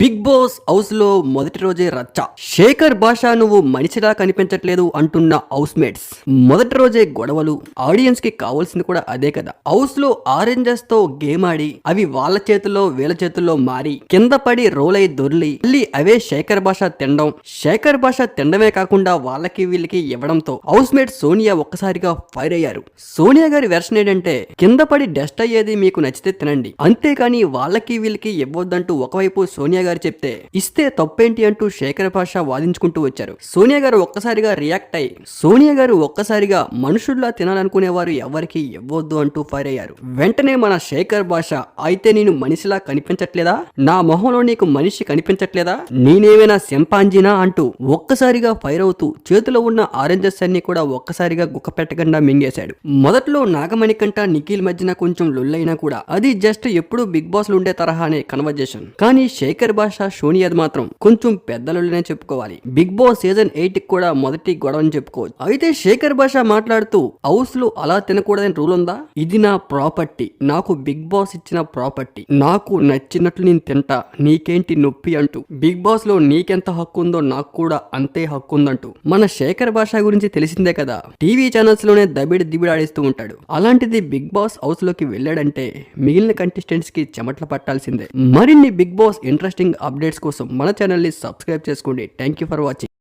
Big boss house లో మొదటి రోజే రచ్చ. శేఖర్ భాష నువ్వు మనిషిలా కనిపించట్లేదు అంటున్న హౌస్ మేట్స్. మొదటి రోజే గొడవలు. ఆడియన్స్ కి కావాల్సింది కూడా అదే కదా. హౌస్ లో ఆరెంజెస్ తో గేమ్ ఆడి అవి వాళ్ళ చేతుల్లో వీళ్ళ చేతుల్లో మారి కింద పడి రోల్ అయి దొర్లి మళ్ళీ అవే శేఖర్ భాష తినడం. శేఖర్ భాష తినడమే కాకుండా వాళ్ళకి వీళ్ళకి ఇవ్వడంతో హౌస్ మేట్ సోనియా ఒక్కసారిగా ఫైర్ అయ్యారు. సోనియా గారి వెర్షన్ ఏంటంటే కింద పడి డస్ట్ అయ్యేది మీకు నచ్చితే తినండి, అంతేకాని వాళ్ళకి వీళ్ళకి ఇవ్వద్దంటూ ఒకవైపు సోనియా గారు చెప్తే ఇస్తే తప్పేంటి అంటూ శేఖర్ భాష వాదించుకుంటూ వచ్చారు. సోనియా గారు ఒక్కసారిగా రియాక్ట్ అయ్యి సోనియా గారు ఒక్కసారిగా మనుషుల్లా తినాలనుకునేవారు ఎవరికి ఇవ్వద్దు అంటూ ఫైర్ అయ్యారు. వెంటనే మన శేఖర్ భాష అయితే నేను మనిషిలా కనిపించట్లేదా, నా మొహంలో నీకు మనిషి కనిపించట్లేదా, నేనేమైనా సింపాంజీనా అంటూ ఒక్కసారిగా ఫైర్ అవుతూ చేతిలో ఉన్న ఆరెంజెస్ అన్ని కూడా ఒక్కసారిగా గుక్క పెట్టకుండా మింగేశాడు. మొదట్లో నాగమణి కంట నిఖిల్ మధ్యన కొంచెం లొల్లైనా కూడా అది జస్ట్ ఎప్పుడు బిగ్ బాస్ లో ఉండే తరహానే కన్వర్జేషన్. కానీ శేఖర్ భాష సోనియాది మాత్రం కొంచెం పెద్దలనే చెప్పుకోవాలి. బిగ్ బాస్ సీజన్ 8 కూడా మొదటి గొడవని చెప్పుకోవచ్చు. అయితే శేఖర్ భాష మాట్లాడుతూ హౌస్ లో అలా తినకూడదని రూల్ ఉందా, ఇది నా ప్రాపర్టీ, నాకు బిగ్ బాస్ ఇచ్చిన ప్రాపర్టీ, నాకు నచ్చినట్లు నేను తింటా, నీకేంటి నొప్పి అంటూ బిగ్ బాస్ లో నీకెంత హక్కు ఉందో నాకు కూడా అంతే హక్కు ఉందంటూ మన శేఖర్ భాష గురించి తెలిసిందే కదా. టీవీ ఛానల్స్ లోనే దిబిడి ఆడిస్తూ ఉంటాడు. అలాంటిది బిగ్ బాస్ హౌస్ లోకి వెళ్ళాడంటే మిగిలిన కంటెస్టెంట్స్ కి చెమట్లు పట్టాల్సిందే. మరిన్ని బిగ్ బాస్ ఇంట్రెస్టింగ్ అప్డేట్స్ కోసం మన ఛానల్ ని సబ్స్క్రైబ్ చేసుకోండి. Thank you for watching.